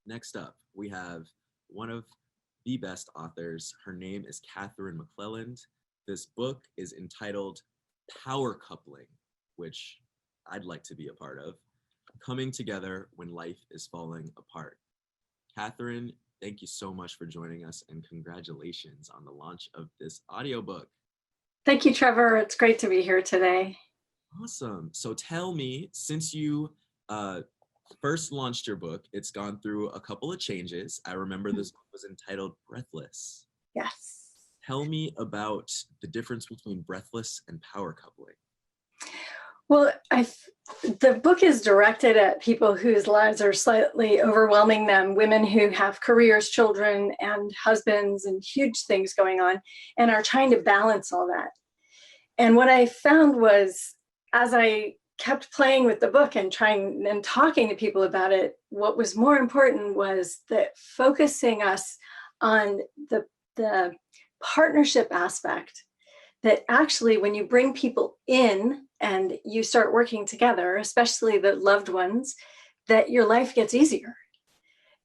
next up, we have one of the best authors. Her name is Katherine McClelland. This book is entitled Power Coupling, which I'd like to be a part of. Coming Together When Life is Falling Apart. Katherine, thank you so much for joining us, and congratulations on the launch of this audiobook. Thank you, Trevor. It's great to be here today. Awesome. So tell me, since you first launched your book, it's gone through a couple of changes. I remember this book was entitled Breathless. Yes. Tell me about the difference between breathless and power coupling. Well, the book is directed at people whose lives are slightly overwhelming them, women who have careers, children, and husbands, and huge things going on, and are trying to balance all that. And what I found was, as I kept playing with the book and trying and talking to people about it, what was more important was that focusing us on the partnership aspect, that actually when you bring people in and you start working together, especially the loved ones, that your life gets easier.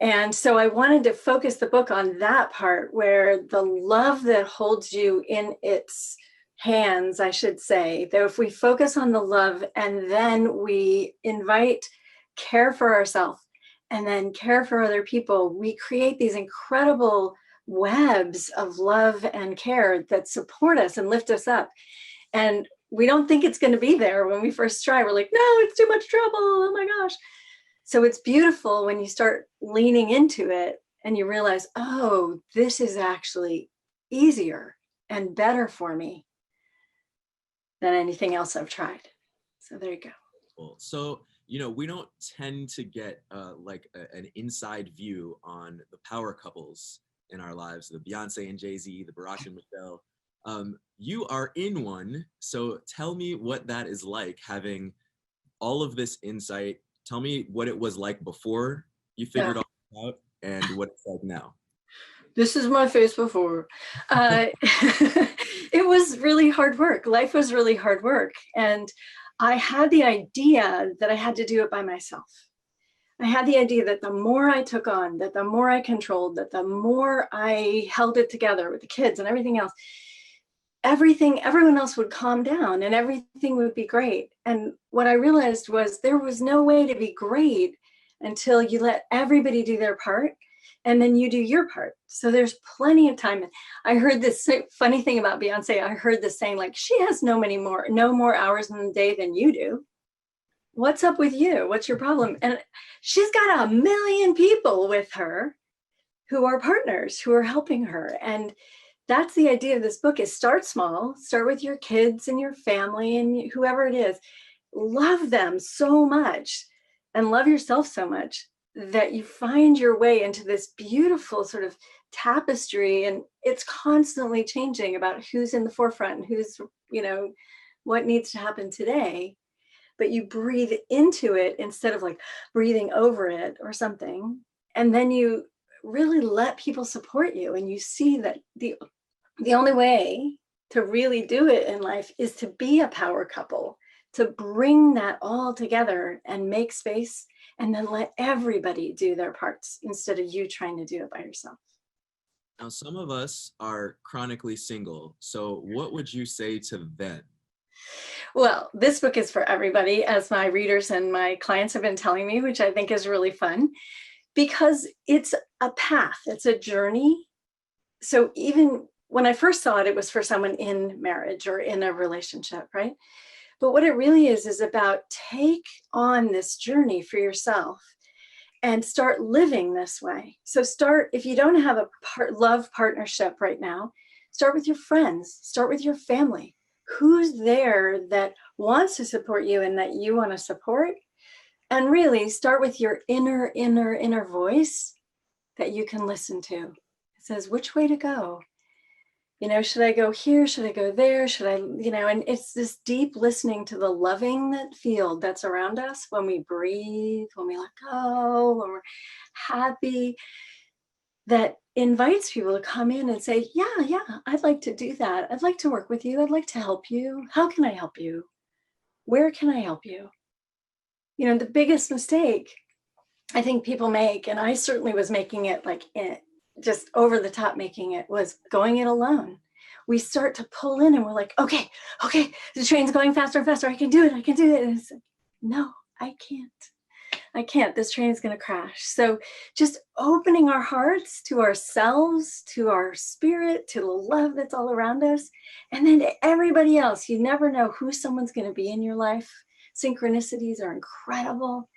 And so I wanted to focus the book on that part, where the love that holds you in its hands, I should say, that if we focus on the love and then we invite care for ourselves and then care for other people, we create these incredible webs of love and care that support us and lift us up. And we don't think it's going to be there when we first try. We're like, no, it's too much trouble. Oh my gosh. So it's beautiful when you start leaning into it and you realize, oh, this is actually easier and better for me than anything else I've tried. So there you go. Cool. So, we don't tend to get an inside view on the power couples in our lives, the Beyonce and Jay-Z, the Barack and Michelle. You are in one, so tell me what that is like, having all of this insight. Tell me what it was like before you figured all this out and what it's like now. This is my face before. It was really hard work. Life was really hard work. And I had the idea that I had to do it by myself. I had the idea that the more I took on, that the more I controlled, that the more I held it together with the kids and everything else, everyone else would calm down and everything would be great. And what I realized was there was no way to be great until you let everybody do their part and then you do your part. So there's plenty of time. I heard this funny thing about Beyonce. I heard this saying, like, she has no more hours in the day than you do. What's up with you? What's your problem? And she's got 1 million people with her who are partners, who are helping her. And that's the idea of this book, is start small, start with your kids and your family and whoever it is. Love them so much and love yourself so much that you find your way into this beautiful sort of tapestry, and it's constantly changing about who's in the forefront, who's, what needs to happen today. But you breathe into it instead of like breathing over it or something. And then you really let people support you. And you see that the only way to really do it in life is to be a power couple, to bring that all together and make space, and then let everybody do their parts instead of you trying to do it by yourself. Now, some of us are chronically single. So what would you say to them? Well, this book is for everybody, as my readers and my clients have been telling me, which I think is really fun, because it's a path, it's a journey. So even when I first saw it, it was for someone in marriage or in a relationship, right? But what it really is about take on this journey for yourself and start living this way. So if you don't have a love partnership right now, start with your friends, start with your family. Who's there that wants to support you and that you want to support? And really start with your inner voice that you can listen to. It says, which way to go? Should I go here? Should I go there? Should I, and it's this deep listening to the loving field that's around us when we breathe, when we let go, when we're happy, that invites people to come in and say, yeah, I'd like to do that. I'd like to work with you. I'd like to help you. How can I help you? Where can I help you? The biggest mistake I think people make, and I certainly was making it like just over the top, making it was going it alone. We start to pull in and we're like, okay, okay, the train's going faster and faster. I can do it. I can do it. And it's like, no, I can't. I can't. This train is going to crash. So just opening our hearts to ourselves, to our spirit, to the love that's all around us, and then to everybody else. You never know who someone's going to be in your life. Synchronicities are incredible.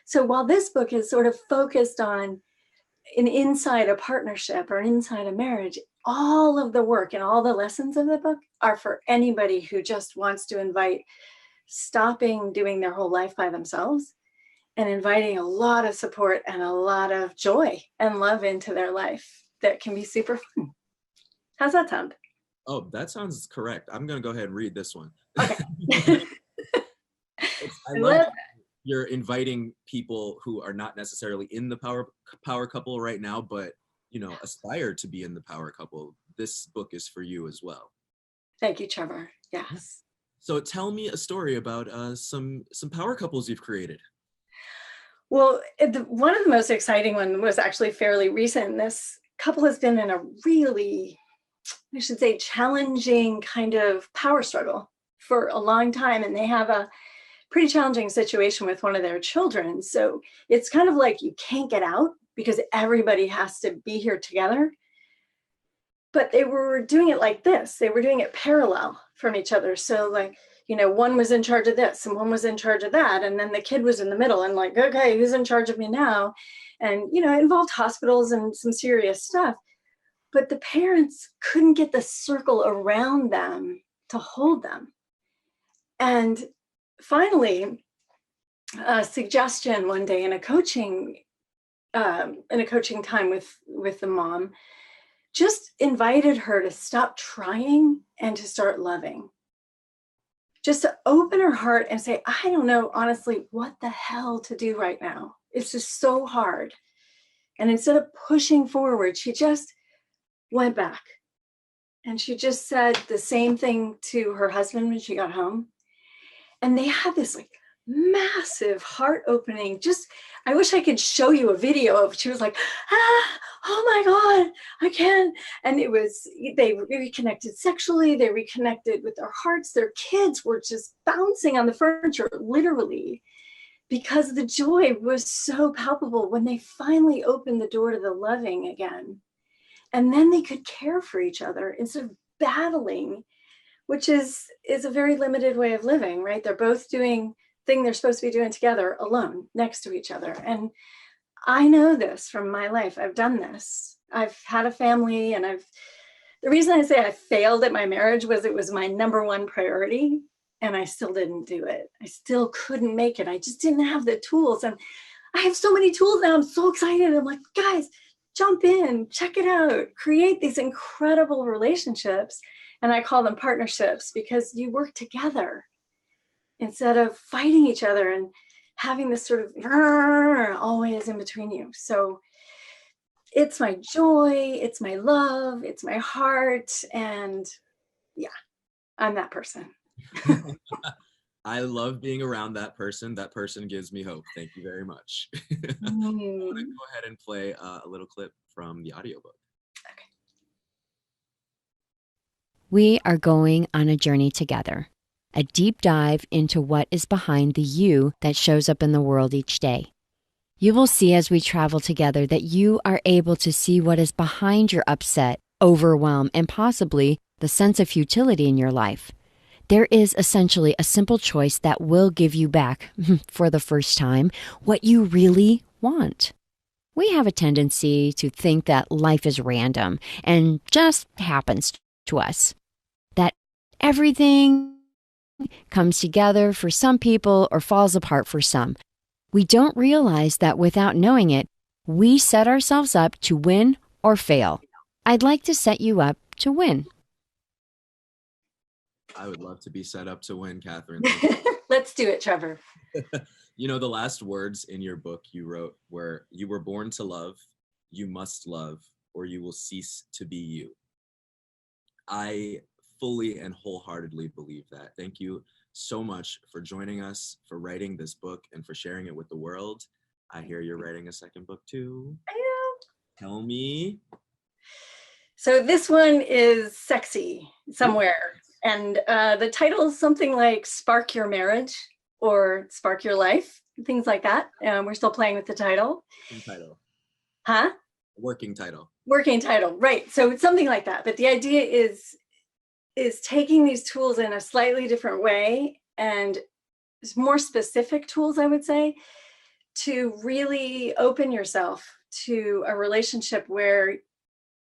So while this book is sort of focused on an inside a partnership or an inside a marriage, all of the work and all the lessons of the book are for anybody who just wants to invite stopping doing their whole life by themselves and inviting a lot of support and a lot of joy and love into their life that can be super fun. How's that sound? Oh, that sounds correct. I'm going to go ahead and read this one. Okay. I love you're inviting people who are not necessarily in the power couple right now, but aspire to be in the power couple. This book is for you as well. Thank you, Trevor. Yes. So tell me a story about some power couples you've created. Well, one of the most exciting one was actually fairly recent. This couple has been in a really, I should say, challenging kind of power struggle for a long time, and they have a pretty challenging situation with one of their children. So it's kind of like you can't get out because everybody has to be here together. But they were doing it like this. They were doing it parallel from each other. So like, one was in charge of this and one was in charge of that. And then the kid was in the middle and like, okay, who's in charge of me now? And, it involved hospitals and some serious stuff. But the parents couldn't get the circle around them to hold them. And finally, a suggestion one day in a coaching time with the mom, just invited her to stop trying and to start loving. Just to open her heart and say, I don't know, honestly, what the hell to do right now. It's just so hard. And instead of pushing forward, she just went back. And she just said the same thing to her husband when she got home. And they had this like massive heart opening. Just, I wish I could show you a video of, she was like, oh my God, I can't. And it was, they reconnected sexually, they reconnected with their hearts. Their kids were just bouncing on the furniture, literally, because the joy was so palpable when they finally opened the door to the loving again. And then they could care for each other instead of battling, which is a very limited way of living, right? They're both doing thing they're supposed to be doing together alone next to each other. And I know this from my life. I've done this. I've had a family, and the reason I say I failed at my marriage was it was my number one priority, and I still didn't do it. I still couldn't make it. I just didn't have the tools. And I have so many tools now. I'm so excited. I'm like, guys, jump in, check it out, create these incredible relationships. And I call them partnerships because you work together instead of fighting each other and having this sort of always in between you. So it's my joy, it's my love, it's my heart. And yeah, I'm that person. I love being around that person. That person gives me hope. Thank you very much. I want to go ahead and play a little clip from the audiobook. Okay. We are going on a journey together, a deep dive into what is behind the you that shows up in the world each day. You will see as we travel together that you are able to see what is behind your upset, overwhelm, and possibly the sense of futility in your life. There is essentially a simple choice that will give you back, for the first time, what you really want. We have a tendency to think that life is random and just happens to us. That everything comes together for some people or falls apart for some. We don't realize that without knowing it, we set ourselves up to win or fail. I'd like to set you up to win. I would love to be set up to win, Katherine. Let's do it, Trevor. The last words in your book you wrote were, you were born to love, you must love, or you will cease to be you. I fully and wholeheartedly believe that. Thank you so much for joining us, for writing this book, and for sharing it with the world. I hear you're writing a second book too. I know. Tell me. So this one is sexy somewhere. And the title is something like Spark Your Marriage or Spark Your Life, things like that. We're still playing with the title. Working title. Huh? Working title. Working title, right. So it's something like that. But the idea is taking these tools in a slightly different way and more specific tools, I would say, to really open yourself to a relationship where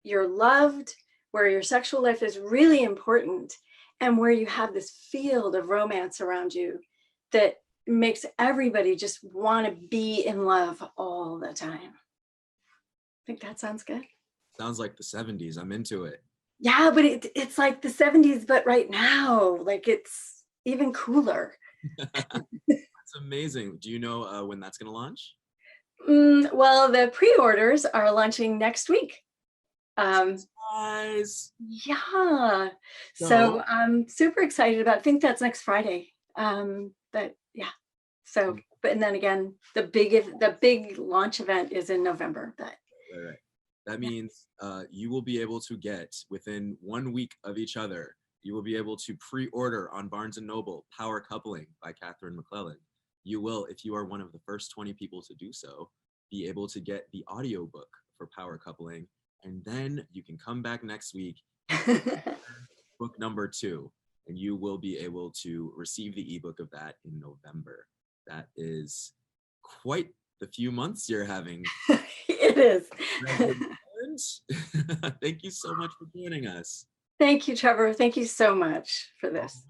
you're loved, where your sexual life is really important, and where you have this field of romance around you that makes everybody just want to be in love all the time. I think that sounds good. Sounds like the 70s. I'm into it. Yeah, but it's like the 70s, but right now, like it's even cooler. That's amazing. Do you know when that's going to launch? Well, the pre-orders are launching next week. Surprise. Yeah. So I'm super excited about it. I think that's next Friday. But yeah. So, but and then again, the big launch event is in November. But right. That means you will be able to get within 1 week of each other. You will be able to pre-order on Barnes & Noble Power Coupling by Katherine McClelland. You will, if you are one of the first 20 people to do so, be able to get the audiobook for Power Coupling. And then you can come back next week, book number 2, and you will be able to receive the ebook of that in November. That is quite the few months you're having. It is. Thank you so much for joining us. Thank you, Trevor. Thank you so much for this.